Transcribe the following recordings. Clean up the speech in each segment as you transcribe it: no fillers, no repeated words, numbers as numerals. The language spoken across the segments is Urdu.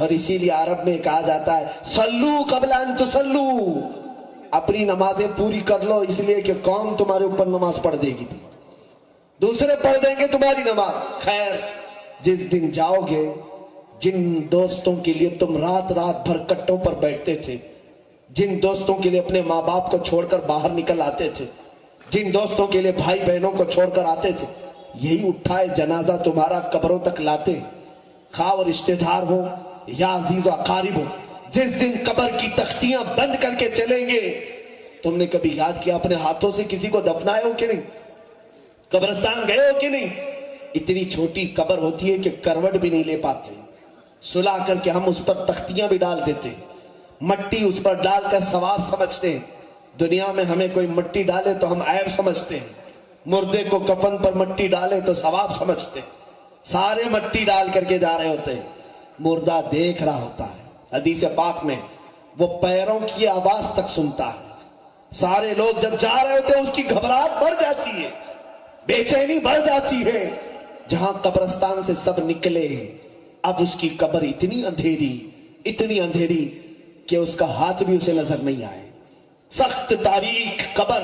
اور اسی لیے عرب میں کہا جاتا ہے صلو قبل ان تصلو، اپنی نمازیں پوری کر لو، اس لیے کہ قوم تمہارے اوپر نماز پڑھ دے گی، دوسرے پڑھ دیں گے تمہاری نماز۔ خیر، جس دن جاؤ گے، جن دوستوں کے لیے تم رات رات بھر کٹوں پر بیٹھتے تھے، جن دوستوں کے لیے اپنے ماں باپ کو چھوڑ کر باہر نکل آتے تھے، جن دوستوں کے لیے بھائی بہنوں کو چھوڑ کر آتے تھے، یہی اٹھائے جنازہ تمہارا قبروں تک لاتے، خواہ وہ رشتہ دار ہو یا عزیز و اقارب ہو۔ جس دن قبر کی تختیاں بند کر کے چلیں گے، تم نے کبھی یاد کیا اپنے ہاتھوں سے کسی کو دفنائے ہو کہ نہیں؟ قبرستان گئے ہو کہ نہیں؟ اتنی چھوٹی قبر ہوتی ہے کہ کروٹ بھی نہیں لے پاتے، سلا کر کے ہم اس پر تختیاں بھی ڈال دیتے، مٹی اس پر ڈال کر ثواب سمجھتے ہیں۔ دنیا میں ہمیں کوئی مٹی ڈالے تو ہم عیب سمجھتے ہیں، مردے کو کفن پر مٹی ڈالے تو ثواب سمجھتے ہیں، سارے مٹی ڈال کر کے جا رہے ہوتے ہیں، مردہ دیکھ رہا ہوتا ہے۔ حدیث پاک میں وہ پیروں کی آواز تک سنتا ہے، سارے لوگ جب جا رہے ہوتے ہیں اس کی گھبراہٹ بڑھ جاتی ہے، بے چینی بڑھ جاتی ہے۔ جہاں قبرستان سے سب نکلے، اب اس کی قبر اتنی اندھیری کہ اس کا ہاتھ بھی اسے نظر نہیں آئے، سخت تاریک قبر،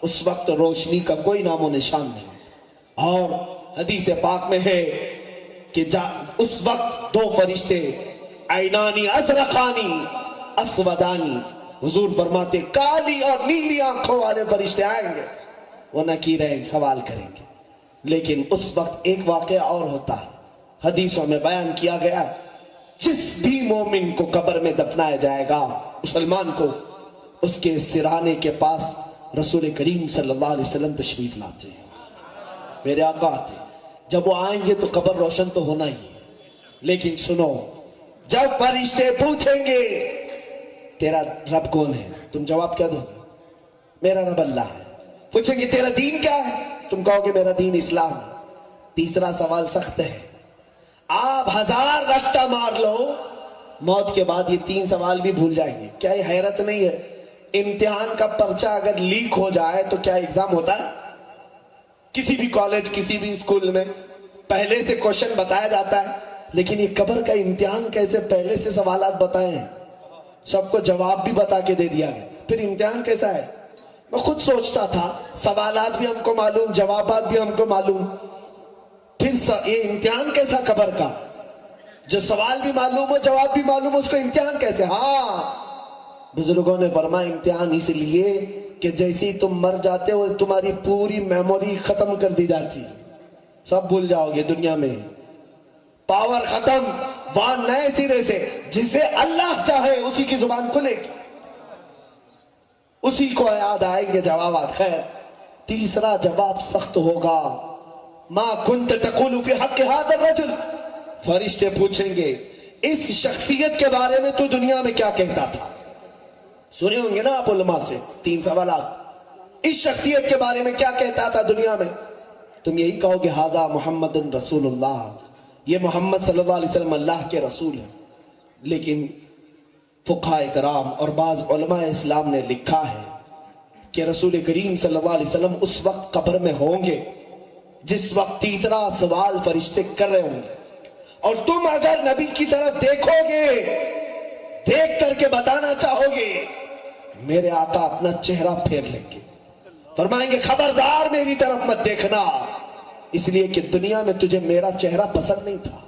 اس وقت روشنی کا کوئی نام و نشان نہیں۔ اور حدیث پاک میں ہے کہ اس وقت دو فرشتے عینانی ازرقانی اسودانی، حضور فرماتے کالی اور نیلی آنکھوں والے فرشتے آئیں گے، وہ نکیریں سوال کریں گے۔ لیکن اس وقت ایک واقعہ اور ہوتا ہے، حدیثوں میں بیان کیا گیا، جس بھی مومن کو قبر میں دفنایا جائے گا، مسلمان کو، اس کے سرانے کے پاس رسول کریم صلی اللہ علیہ وسلم تشریف لاتے ہیں، میرے آقا آتے ہیں۔ جب وہ آئیں گے تو قبر روشن تو ہونا ہی ہے، لیکن سنو، جب فرشتے پوچھیں گے تیرا رب کون ہے، تم جواب کیا دو گے؟ میرا رب اللہ ہے۔ پوچھیں گے تیرا دین کیا ہے، تم کہو گے میرا دین اسلام ہے۔ تیسرا سوال سخت ہے، آپ 1000 رٹا مار لو، موت کے بعد یہ 3 سوال بھی بھول جائیں گے۔ کیا یہ حیرت نہیں ہے؟ امتحان کا پرچہ اگر لیک ہو جائے تو کیا ایگزام ہوتا ہے؟ کسی بھی کالج، کسی بھی اسکول میں پہلے سے کوشچن بتایا جاتا ہے، لیکن یہ قبر کا امتحان کیسے پہلے سے سوالات بتائے ہیں، سب کو جواب بھی بتا کے دے دیا گیا، پھر امتحان کیسا ہے؟ میں خود سوچتا تھا، سوالات بھی ہم کو معلوم، جوابات بھی ہم کو معلوم، پھر یہ امتحان کیسا قبر کا؟ جو سوال بھی معلوم ہو، جواب بھی معلوم ہو، اس کو امتحان کیسے؟ ہاں، بزرگوں نے فرمایا امتحان اس لیے کہ جیسے تم مر جاتے ہو تمہاری پوری میموری ختم کر دی جاتی، سب بھول جاؤ گے دنیا میں، پاور ختم، وہاں نئے سرے سے جسے اللہ چاہے اسی کی زبان کھلے گی، اسی کو یاد آئیں گے جوابات۔ خیر، تیسرا جواب سخت ہوگا، ما کنت تقول فی حق هذا الرجل، فرشتے پوچھیں گے اس شخصیت کے بارے میں تو دنیا میں کیا کہتا تھا؟ سنے ہوں گے نا آپ علماء سے 3 سوالات، اس شخصیت کے بارے میں کیا کہتا تھا دنیا میں؟ تم یہی کہو گے ھذا محمد رسول اللہ، یہ محمد صلی اللہ علیہ وسلم اللہ کے رسول ہیں۔ لیکن فقہاء کرام اور بعض علماء اسلام نے لکھا ہے کہ رسول کریم صلی اللہ علیہ وسلم اس وقت قبر میں ہوں گے جس وقت تیسرا سوال فرشتے کر رہے ہوں گے، اور تم اگر نبی کی طرف دیکھو گے، دیکھ کر کے بتانا چاہو گے، میرے آقا اپنا چہرہ پھیر لیں گے، فرمائیں گے خبردار میری طرف مت دیکھنا، اس لیے کہ دنیا میں تجھے میرا چہرہ پسند نہیں تھا،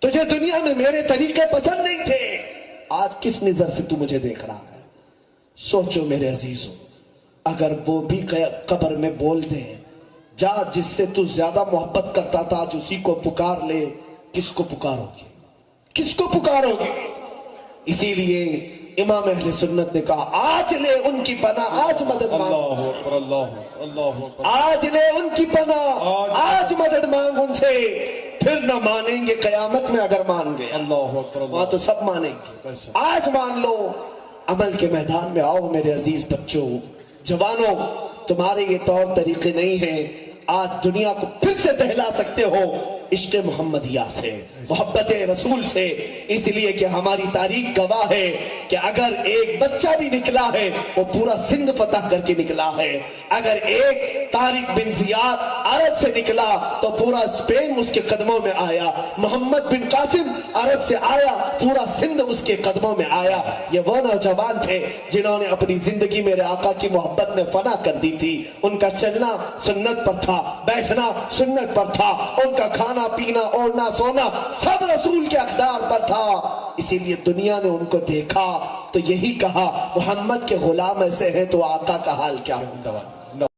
تجھے دنیا میں میرے طریقے پسند نہیں تھے، آج کس نظر سے تو مجھے دیکھ رہا ہے؟ سوچو میرے عزیزوں، اگر وہ بھی قبر میں بول دیں جا جس سے تو زیادہ محبت کرتا تھا آج اسی کو پکار لے، کس کو پکارو گے؟ کس کو پکارو گے؟ اسی لیے امام اہل سنت نے کہا آج لے ان کی پناہ، آج مدد مانگ، آج لے ان کی پناہ، آج مدد مانگ ان سے، پھر نہ مانیں گے قیامت میں اگر مان گئے، وہاں تو سب مانیں گے، آج مان لو۔ عمل کے میدان میں آؤ میرے عزیز بچوں، جوانوں، تمہارے یہ طور طریقے نہیں ہیں، آج دنیا کو پھر سے دہلا سکتے ہو عشق محمدیہ سے، محبت رسول سے، اس لیے کہ ہماری تاریخ گواہ ہے کہ کہ اگر ایک بچہ بھی نکلا ہے وہ پورا سندھ فتح کر کے نکلا ہے، اگر ایک طارق بن زیاد عرب سے نکلا تو پورا اسپین اس کے قدموں میں آیا، محمد بن قاسم عرب سے آیا، پورا سندھ اس کے قدموں میں آیا۔ یہ وہ نوجوان تھے جنہوں نے اپنی زندگی میرے آقا کی محبت میں فنا کر دی تھی۔ ان کا چلنا سنت پر تھا، بیٹھنا سنت پر تھا، ان کا کھانا پینا اوڑھنا سونا سب رسول کے اقدار پر تھا۔ اسی لیے دنیا نے ان کو دیکھا تو یہی کہا محمد کے غلام ایسے ہیں تو آقا کا حال کیا ہوگا۔